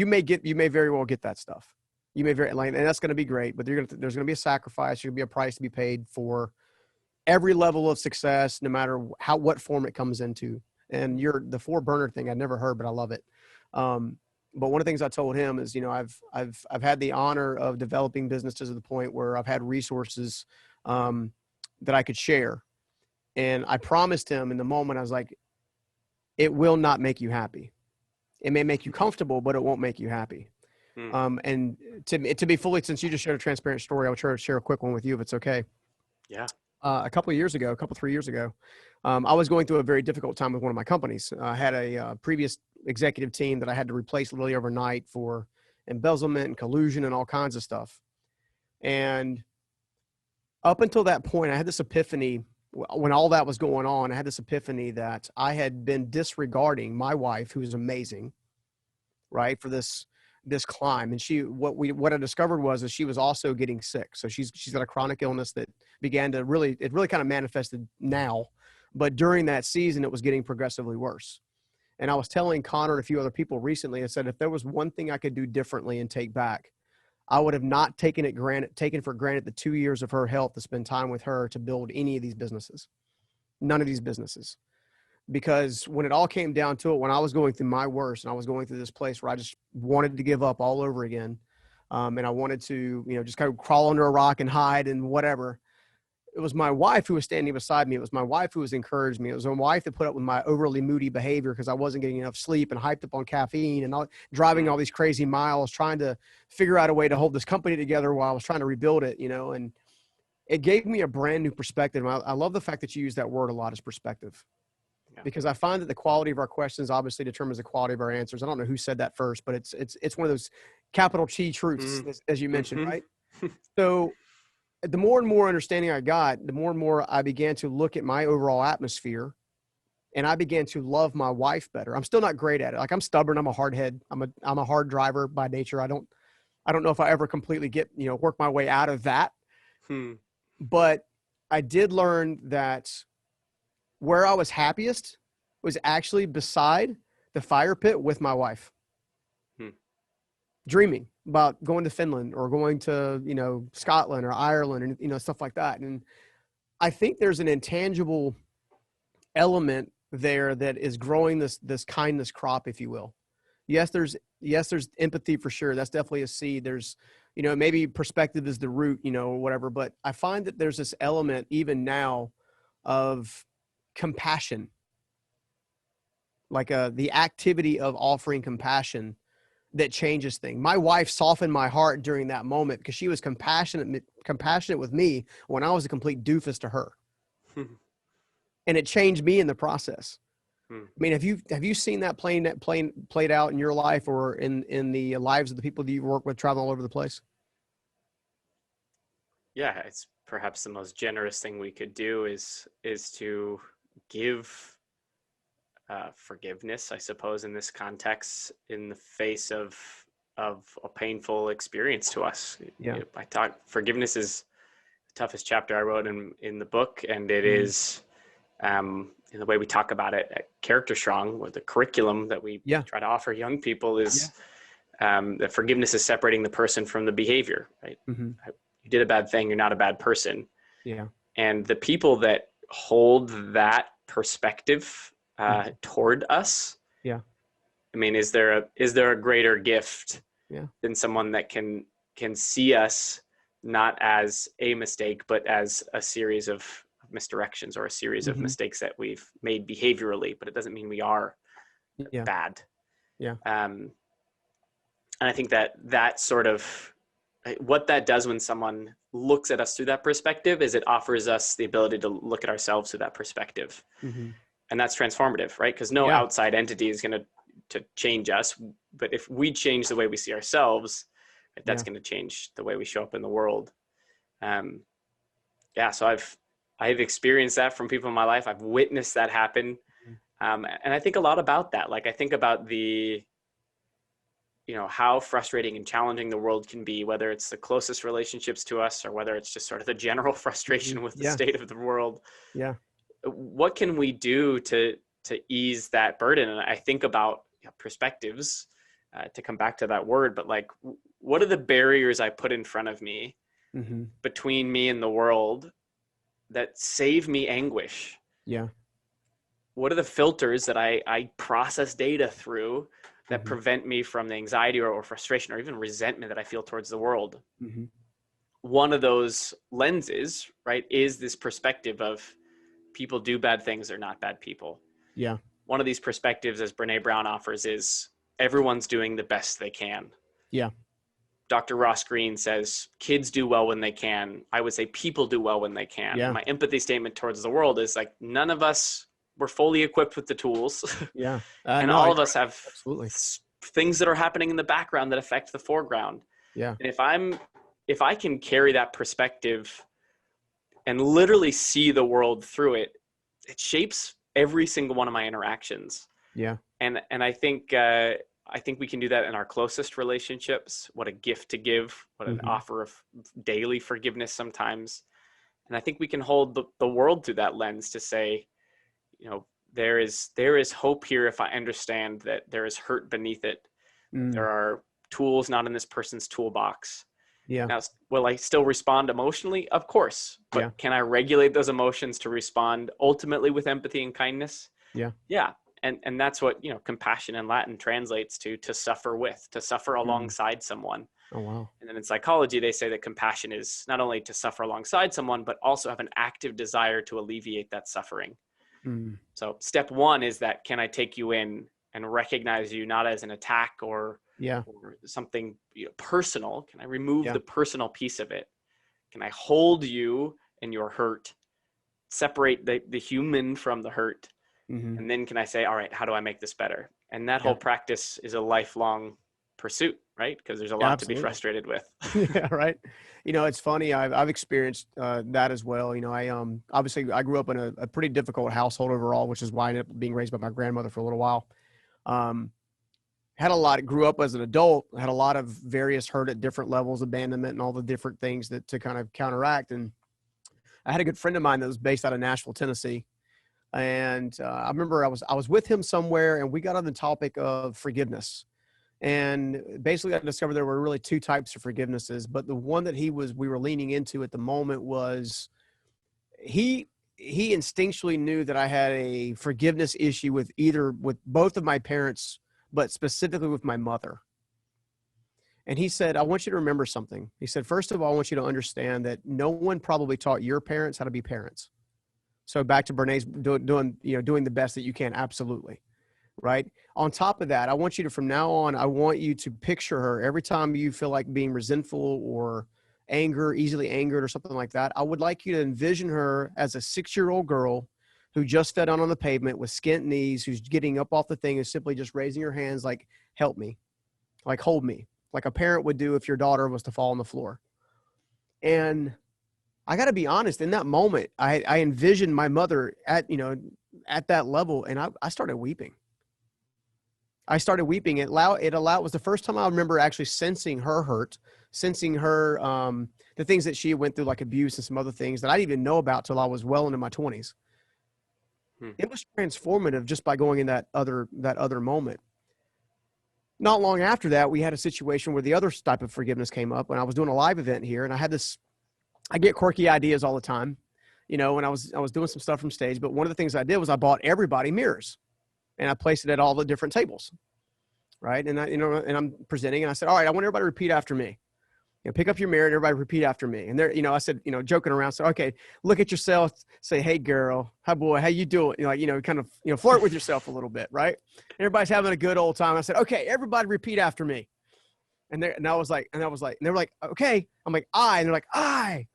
Speaker 2: may very well get that stuff. You may and that's going to be great, but there's going to be a sacrifice. There's going to be a price to be paid for every level of success, no matter what form it comes into. And the 4-burner thing I'd never heard, but I love it. But one of the things I told him is, I've had the honor of developing businesses to the point where I've had resources that I could share. And I promised him in the moment, I was like, it will not make you happy. It may make you comfortable, but it won't make you happy. And to be fully, since you just shared a transparent story, I'll try to share a quick one with you if it's okay.
Speaker 1: Yeah.
Speaker 2: A couple 3 years ago, I was going through a very difficult time with one of my companies. I had a previous executive team that I had to replace literally overnight for embezzlement and collusion and all kinds of stuff. And up until that point, I had this epiphany when all that was going on. I had this epiphany that I had been disregarding my wife, who's amazing, right, for this climb. And what I discovered was that she was also getting sick. So she's got a chronic illness that began to really kind of manifested now, but during that season, it was getting progressively worse. And I was telling Connor and a few other people recently, I said, if there was one thing I could do differently and take back, I would have not taken for granted the 2 years of her health to spend time with her to build any of these businesses, none of these businesses. Because when it all came down to it, when I was going through my worst and I was going through this place where I just wanted to give up all over again, and I wanted to, just kind of crawl under a rock and hide and whatever, it was my wife who was standing beside me. It was my wife who was encouraged me. It was my wife that put up with my overly moody behavior because I wasn't getting enough sleep and hyped up on caffeine and driving all these crazy miles, trying to figure out a way to hold this company together while I was trying to rebuild it, and it gave me a brand new perspective. I love the fact that you use that word a lot, as perspective. Because I find that the quality of our questions obviously determines the quality of our answers. I don't know who said that first, but it's one of those capital T truths, as you mentioned, right? So the more and more understanding I got, the more and more I began to look at my overall atmosphere, and I began to love my wife better. I'm still not great at it. Like, I'm stubborn. I'm a hard head. I'm a hard driver by nature. I don't know if I ever completely work my way out of that. But I did learn that where I was happiest was actually beside the fire pit with my wife, dreaming about going to Finland or going to, Scotland or Ireland and, stuff like that. And I think there's an intangible element there that is growing this kindness crop, if you will. Yes, there's empathy for sure. That's definitely a seed. There's, maybe perspective is the root, or whatever, but I find that there's this element even now of compassion, like the activity of offering compassion that changes things. My wife softened my heart during that moment because she was compassionate with me when I was a complete doofus to her. And it changed me in the process. I mean, have you seen that played out in your life or in the lives of the people that you work with traveling all over the place?
Speaker 1: Yeah, it's perhaps the most generous thing we could do is to give forgiveness, I suppose, in this context, in the face of of a painful experience to us.
Speaker 2: Yeah.
Speaker 1: Forgiveness is the toughest chapter I wrote in the book, and it is in the way we talk about it at CharacterStrong, or the curriculum that we try to offer young people is that forgiveness is separating the person from the behavior, right? You did a bad thing, you're not a bad person.
Speaker 2: Yeah.
Speaker 1: And the people that hold that perspective toward us, I mean, is there a greater gift than someone that can see us not as a mistake, but as a series of misdirections or a series of mistakes that we've made behaviorally, but it doesn't mean we are bad.
Speaker 2: Yeah.
Speaker 1: And I think that sort of, what that does when someone looks at us through that perspective is it offers us the ability to look at ourselves through that perspective. And that's transformative, right? Because no outside entity is going to change us. But if we change the way we see ourselves, that's going to change the way we show up in the world. So I've experienced that from people in my life. I've witnessed that happen. And I think a lot about that. Like, I think about how frustrating and challenging the world can be, whether it's the closest relationships to us or whether it's just sort of the general frustration with the state of the world.
Speaker 2: Yeah.
Speaker 1: What can we do to ease that burden? And I think about perspectives, to come back to that word, but like, what are the barriers I put in front of me between me and the world that save me anguish?
Speaker 2: Yeah.
Speaker 1: What are the filters that I process data through that prevent me from the anxiety or frustration or even resentment that I feel towards the world? One of those lenses, right, is this perspective of people do bad things, they're not bad people.
Speaker 2: Yeah.
Speaker 1: One of these perspectives, as Brene Brown offers, is everyone's doing the best they can.
Speaker 2: Yeah.
Speaker 1: Dr. Ross Greene says kids do well when they can. I would say people do well when they can.
Speaker 2: Yeah.
Speaker 1: My empathy statement towards the world is like, none of us were fully equipped with the tools.
Speaker 2: Yeah.
Speaker 1: And
Speaker 2: no,
Speaker 1: all of us have
Speaker 2: absolutely
Speaker 1: things that are happening in the background that affect the foreground.
Speaker 2: Yeah.
Speaker 1: And if I can carry that perspective and literally see the world through it, it shapes every single one of my interactions.
Speaker 2: Yeah.
Speaker 1: And I think we can do that in our closest relationships. What a gift to give, what an offer of daily forgiveness sometimes. And I think we can hold the world through that lens to say, there is hope here if I understand that there is hurt beneath it. There are tools not in this person's toolbox.
Speaker 2: Yeah.
Speaker 1: Now, will I still respond emotionally? Of course. But can I regulate those emotions to respond ultimately with empathy and kindness?
Speaker 2: Yeah.
Speaker 1: Yeah. And that's what, compassion in Latin translates to suffer with, to suffer alongside someone.
Speaker 2: Oh, wow.
Speaker 1: And then in psychology, they say that compassion is not only to suffer alongside someone, but also have an active desire to alleviate that suffering. So step one is that, can I take you in and recognize you not as an attack or something personal? Can I remove the personal piece of it? Can I hold you in your hurt, separate the human from the hurt? And then can I say, all right, how do I make this better? And that whole practice is a lifelong pursuit, right? Because there's a lot to be frustrated with.
Speaker 2: Yeah, right. It's funny. I've experienced that as well. I obviously I grew up in a pretty difficult household overall, which is why I ended up being raised by my grandmother for a little while. Grew up as an adult, had a lot of various hurt at different levels, abandonment and all the different things that to kind of counteract. And I had a good friend of mine that was based out of Nashville, Tennessee. And I remember I was with him somewhere and we got on the topic of forgiveness. And basically I discovered there were really two types of forgivenesses, but the one that we were leaning into at the moment was he instinctually knew that I had a forgiveness issue with both of my parents, but specifically with my mother. And he said, I want you to remember something. He said, first of all, I want you to understand that no one probably taught your parents how to be parents. So back to Brene's doing the best that you can. Absolutely. Right. On top of that, I want you to, from now on, I want you to picture her every time you feel like being resentful or easily angered or something like that. I would like you to envision her as a 6-year-old girl who just fell down on the pavement with skint knees, who's getting up off the thing and simply just raising her hands like, help me, like hold me, like a parent would do if your daughter was to fall on the floor. And I got to be honest, in that moment, I envisioned my mother at that level, and I started weeping. I started weeping. It was the first time I remember actually sensing her hurt, sensing her, the things that she went through, like abuse and some other things that I didn't even know about till I was well into my 20s. It was transformative just by going in that other moment. Not long after that, we had a situation where the other type of forgiveness came up when I was doing a live event here, and I get quirky ideas all the time, when I was doing some stuff from stage. But one of the things I did was I bought everybody mirrors, and I placed it at all the different tables, right? And and I'm presenting, and I said, all right, I want everybody to repeat after me. Pick up your mirror and everybody repeat after me. And there, I said, joking around, so, okay, look at yourself, say, hey girl, hi boy, how you doing? Kind of, flirt with yourself a little bit, right? Everybody's having a good old time. I said, okay, everybody repeat after me. And I was like, and they were like, okay. I'm like, I, and they're like, I.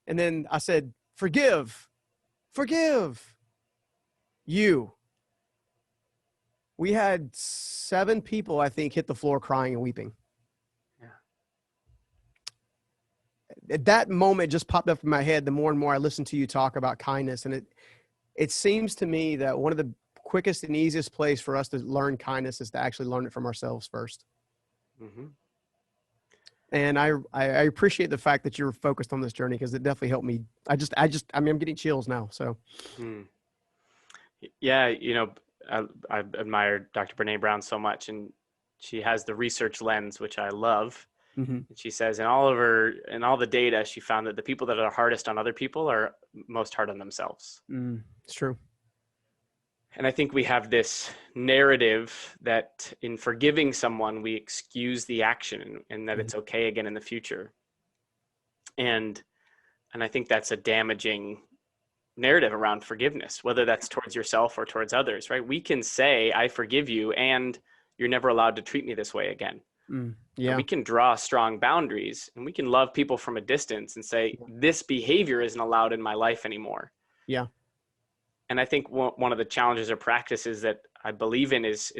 Speaker 2: And then I said, forgive you. We had 7 people, I think, hit the floor crying and weeping. At that moment just popped up in my head the more and more I listened to you talk about kindness. And it seems to me that one of the quickest and easiest place for us to learn kindness is to actually learn it from ourselves first. Mm-hmm. And I appreciate the fact that you're focused on this journey, because it definitely helped me. I'm getting chills now. So.
Speaker 1: Yeah. I admire Dr. Brene Brown so much, and she has the research lens, which I love. Mm-hmm. And she says in all the data, she found that the people that are hardest on other people are most hard on themselves.
Speaker 2: It's true.
Speaker 1: And I think we have this narrative that in forgiving someone, we excuse the action and that it's okay again in the future. And I think that's a damaging narrative around forgiveness, whether that's towards yourself or towards others, right? We can say, I forgive you, and you're never allowed to treat me this way again.
Speaker 2: Yeah.
Speaker 1: We can draw strong boundaries, and we can love people from a distance and say, this behavior isn't allowed in my life anymore.
Speaker 2: Yeah.
Speaker 1: And I think one of the challenges or practices that I believe in is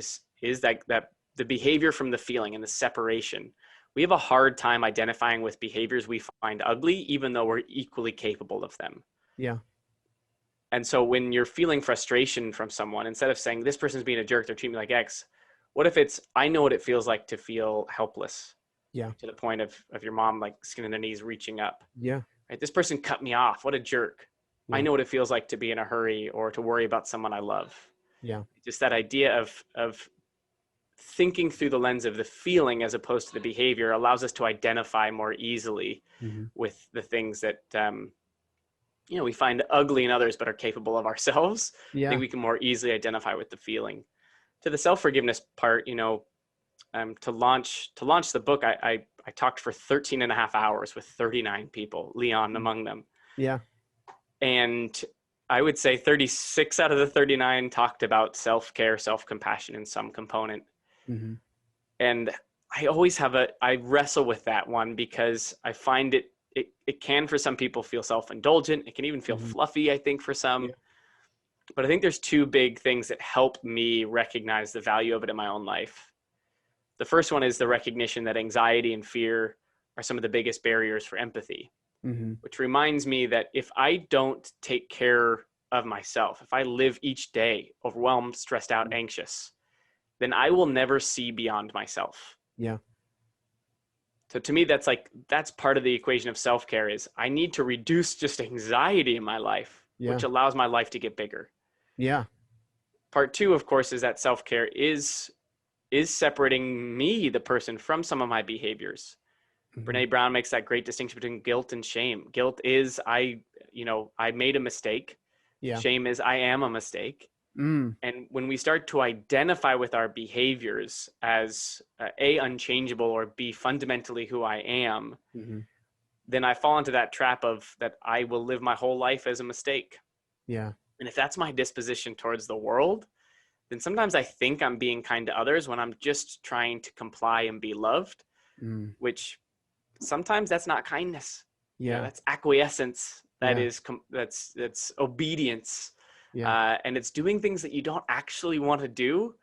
Speaker 1: that the behavior from the feeling and the separation. We have a hard time identifying with behaviors we find ugly, even though we're equally capable of them.
Speaker 2: Yeah.
Speaker 1: And so when you're feeling frustration from someone, instead of saying this person's being a jerk, they're treating me like X, what if it's, I know what it feels like to feel helpless.
Speaker 2: Yeah.
Speaker 1: To the point of your mom, like skin on their knees, reaching up.
Speaker 2: Yeah.
Speaker 1: Right. This person cut me off. What a jerk. Yeah. I know what it feels like to be in a hurry or to worry about someone I love.
Speaker 2: Yeah.
Speaker 1: Just that idea of thinking through the lens of the feeling as opposed to the behavior allows us to identify more easily with the things that, we find ugly in others, but are capable of ourselves.
Speaker 2: Yeah.
Speaker 1: I think we can more easily identify with the feeling. To the self-forgiveness part, to launch the book, I talked for 13 and a half hours with 39 people, Leon among them.
Speaker 2: Yeah.
Speaker 1: And I would say 36 out of the 39 talked about self-care, self-compassion in some component. Mm-hmm. And I always I wrestle with that one, because I find it can, for some people, feel self-indulgent. It can even feel fluffy, I think, for some. Yeah. But I think there's 2 big things that help me recognize the value of it in my own life. The first one is the recognition that anxiety and fear are some of the biggest barriers for empathy, which reminds me that if I don't take care of myself, if I live each day overwhelmed, stressed out, anxious, then I will never see beyond myself.
Speaker 2: Yeah.
Speaker 1: So to me, that's part of the equation of self-care is I need to reduce just anxiety in my life, which allows my life to get bigger.
Speaker 2: Yeah.
Speaker 1: Part 2, of course, is that self-care is separating me, the person, from some of my behaviors. Brene Brown makes that great distinction between guilt and shame. Guilt is I made a mistake. Yeah. Shame is I am a mistake. And when we start to identify with our behaviors as A, unchangeable, or B, fundamentally who I am, then I fall into that trap of that I will live my whole life as a mistake.
Speaker 2: Yeah.
Speaker 1: And if that's my disposition towards the world, then sometimes I think I'm being kind to others when I'm just trying to comply and be loved, which sometimes that's not kindness.
Speaker 2: Yeah.
Speaker 1: That's acquiescence. That's obedience. Yeah. And it's doing things that you don't actually want to do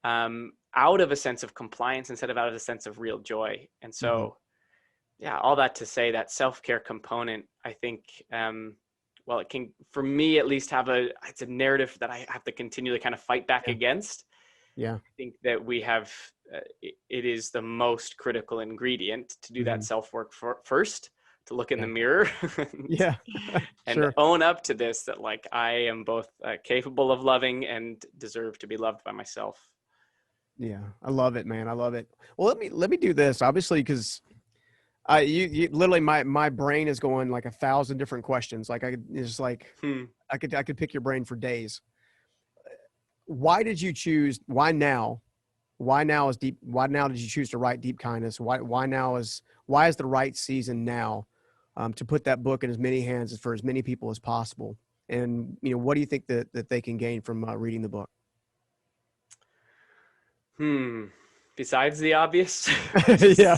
Speaker 1: out of a sense of compliance instead of out of a sense of real joy. And so, all that to say that self-care component, I think, it can, for me at least, it's a narrative that I have to continually kind of fight back against.
Speaker 2: Yeah.
Speaker 1: I think that we have, it is the most critical ingredient to do that self-work first, to look in the mirror
Speaker 2: Yeah.
Speaker 1: and
Speaker 2: Sure.
Speaker 1: own up to this, that like I am both capable of loving and deserve to be loved by myself.
Speaker 2: Yeah. I love it, man. I love it. Well, let me do this, obviously, because you literally, my brain is going like 1,000 different questions. Like it's like, I could pick your brain for days. Why did you choose, why now? Why now is deep? Why now did you choose to write Deep Kindness? Why is the right season now, to put that book in as many hands as for as many people as possible? And, what do you think that they can gain from reading the book?
Speaker 1: Besides the obvious.
Speaker 2: Yeah.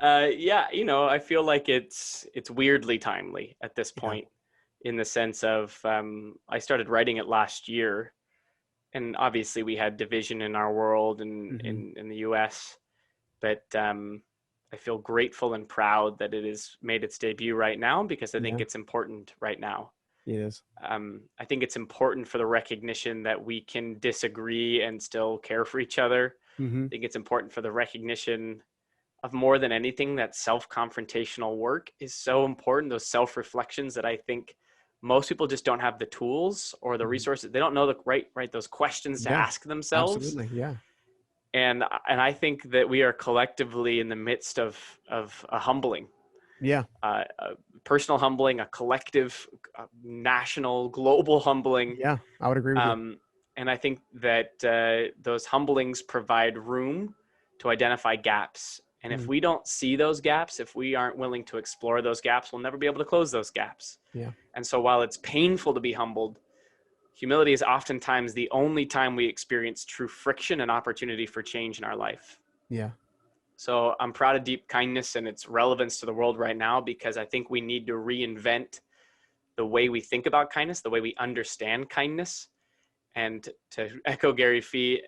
Speaker 1: Yeah, I feel like it's weirdly timely at this
Speaker 2: Yeah.
Speaker 1: point, in the sense of, I started writing it last year, and obviously we had division in our world and
Speaker 2: Mm-hmm.
Speaker 1: in the US, but I feel grateful and proud that it has made its debut right now, because I think
Speaker 2: Yeah.
Speaker 1: it's important right now.
Speaker 2: It is.
Speaker 1: I think it's important for the recognition that we can disagree and still care for each other.
Speaker 2: Mm-hmm.
Speaker 1: I think it's important for the recognition of, more than anything, that self-confrontational work is so important. Those self-reflections that I think most people just don't have the tools or the
Speaker 2: Mm-hmm.
Speaker 1: resources. They don't know the right those questions to
Speaker 2: Yeah.
Speaker 1: ask themselves.
Speaker 2: Absolutely. Yeah.
Speaker 1: And I think that we are collectively in the midst of a humbling,
Speaker 2: Yeah.
Speaker 1: a personal humbling, a collective, national, global humbling.
Speaker 2: Yeah. I would agree with you.
Speaker 1: And I think that those humblings provide room to identify gaps. And if
Speaker 2: Mm.
Speaker 1: we don't see those gaps, if we aren't willing to explore those gaps, we'll never be able to close those gaps.
Speaker 2: Yeah.
Speaker 1: And so while it's painful to be humbled, humility is oftentimes the only time we experience true friction and opportunity for change in our life.
Speaker 2: Yeah.
Speaker 1: So I'm proud of Deep Kindness and its relevance to the world right now, because I think we need to reinvent the way we think about kindness, the way we understand kindness, and to echo Gary V,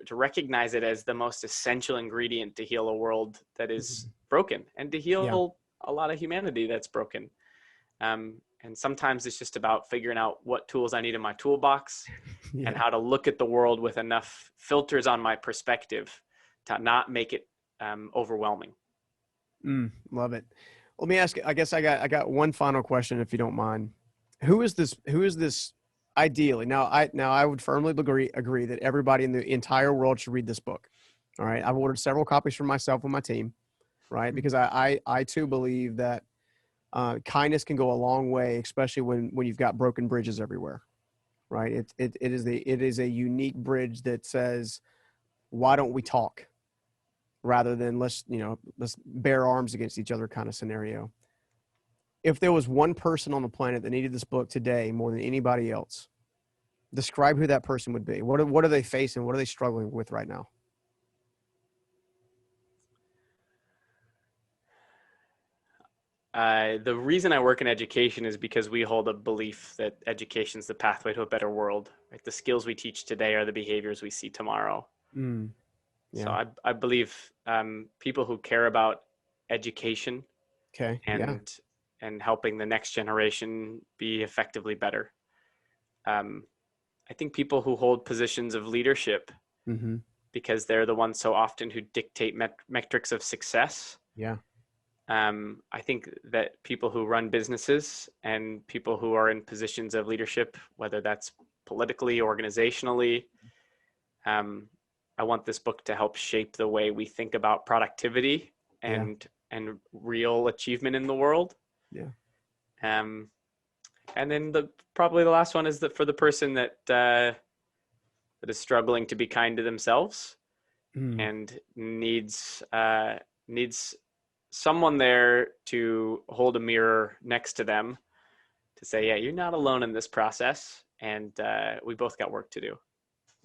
Speaker 1: to recognize it as the most essential ingredient to heal a world that is broken, and to
Speaker 2: Yeah.
Speaker 1: heal a lot of humanity that's broken. And sometimes it's just about figuring out what tools I need in my toolbox, and
Speaker 2: Yeah.
Speaker 1: how to look at the world with enough filters on my perspective to not make it overwhelming.
Speaker 2: Love it. Let me ask, I guess I got one final question, if you don't mind. Who is this ideally? Now I would firmly agree that everybody in the entire world should read this book. All right. I've ordered several copies for myself and my team, right? Because I too believe that kindness can go a long way, especially when you've got broken bridges everywhere, right? It is a unique bridge that says, why don't we talk, rather than let's bear arms against each other kind of scenario. If there was one person on the planet that needed this book today more than anybody else, describe who that person would be. What are they facing? What are they struggling with right now?
Speaker 1: The reason I work in education is because we hold a belief that education is the pathway to a better world. Right? The skills we teach today are the behaviors we see tomorrow. So
Speaker 2: Yeah.
Speaker 1: I believe people who care about education
Speaker 2: Okay. Yeah.
Speaker 1: and helping the next generation be effectively better. I think people who hold positions of leadership,
Speaker 2: Mm-hmm.
Speaker 1: because they're the ones so often who dictate metrics of success.
Speaker 2: Yeah.
Speaker 1: I think that people who run businesses and people who are in positions of leadership, whether that's politically, organizationally, I want this book to help shape the way we think about productivity
Speaker 2: Yeah.
Speaker 1: and real achievement in the world.
Speaker 2: Yeah.
Speaker 1: And then probably the last one is that for the person that is struggling to be kind to themselves and needs someone there to hold a mirror next to them to say, yeah, you're not alone in this process, and we both got work to do.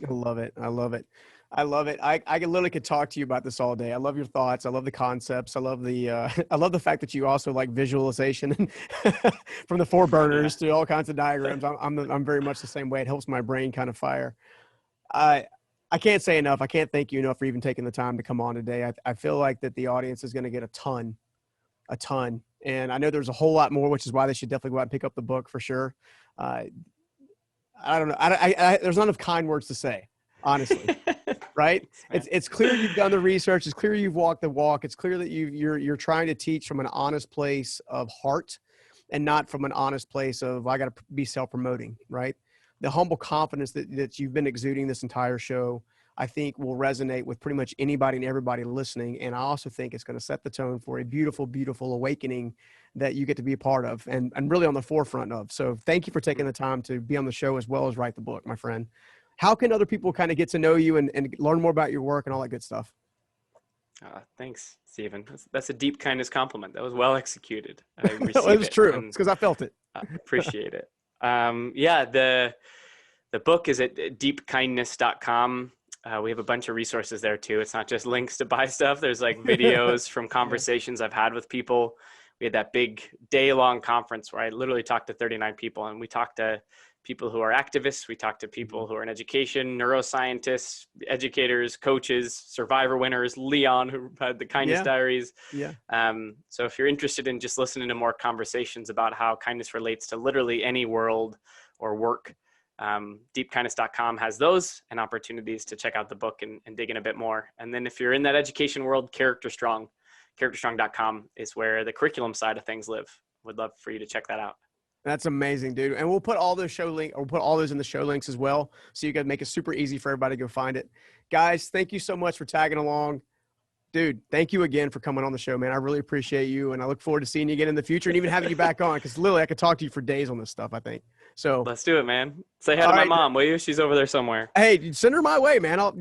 Speaker 2: I love it. I love it. I love it. I literally could talk to you about this all day. I love your thoughts. I love the concepts. I love the I love the fact that you also like visualization from the four burners to all kinds of diagrams. I'm very much the same way. It helps my brain kind of fire. I can't say enough. I can't thank you enough for even taking the time to come on today. I feel like that the audience is going to get a ton. And I know there's a whole lot more, which is why they should definitely go out and pick up the book for sure. I don't know. There's not enough kind words to say, honestly. Right? It's clear you've done the research. It's clear you've walked the walk. It's clear that you're trying to teach from an honest place of heart and not from an honest place of, I got to be self-promoting, right? The humble confidence that you've been exuding this entire show, I think will resonate with pretty much anybody and everybody listening. And I also think it's going to set the tone for a beautiful, beautiful awakening that you get to be a part of and really on the forefront of. So thank you for taking the time to be on the show as well as write the book, my friend. How can other people kind of get to know you and learn more about your work and all that good stuff?
Speaker 1: Thanks, Stephen. That's a deep kindness compliment. That was well executed. I received
Speaker 2: It was true. It's because I felt it.
Speaker 1: I appreciate it. Yeah, the book is at deepkindness.com. We have a bunch of resources there too. It's not just links to buy stuff. There's like videos from conversations I've had with people. We had that big day-long conference where I literally talked to 39 people, and we talked to people who are activists. We talk to people who are in education, neuroscientists, educators, coaches, survivor winners, Leon, who had the kindness diaries.
Speaker 2: Yeah.
Speaker 1: So if you're interested in just listening to more conversations about how kindness relates to literally any world or work, deepkindness.com has those and opportunities to check out the book and dig in a bit more. And then if you're in that education world, CharacterStrong.com is where the curriculum side of things live. Would love for you to check that out.
Speaker 2: That's amazing, dude. And we'll put all those we'll put all those in the show links as well. So you can make it super easy for everybody to go find it. Guys, thank you so much for tagging along. Dude, thank you again for coming on the show, man. I really appreciate you. And I look forward to seeing you again in the future and even having you back on, because literally I could talk to you for days on this stuff, I think. So
Speaker 1: let's do it, man. Say hi to my mom, will you? She's over there somewhere.
Speaker 2: Hey, send her my way, man. I'll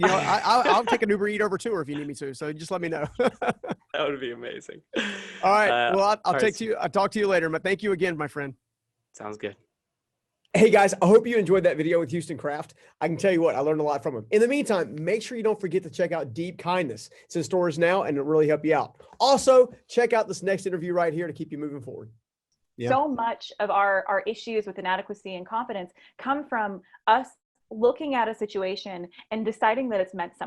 Speaker 2: take an Uber Eat over to her if you need me to. So just let me know.
Speaker 1: That would be amazing.
Speaker 2: All right. Well, I'll talk to you later. But thank you again, my friend.
Speaker 1: Sounds good.
Speaker 3: Hey guys, I hope you enjoyed that video with Houston Kraft. I can tell you what, I learned a lot from him. In the meantime, make sure you don't forget to check out Deep Kindness. It's in stores now and it'll really help you out. Also, check out this next interview right here to keep you moving forward.
Speaker 4: Yeah. So much of our issues with inadequacy and confidence come from us looking at a situation and deciding that it's meant something.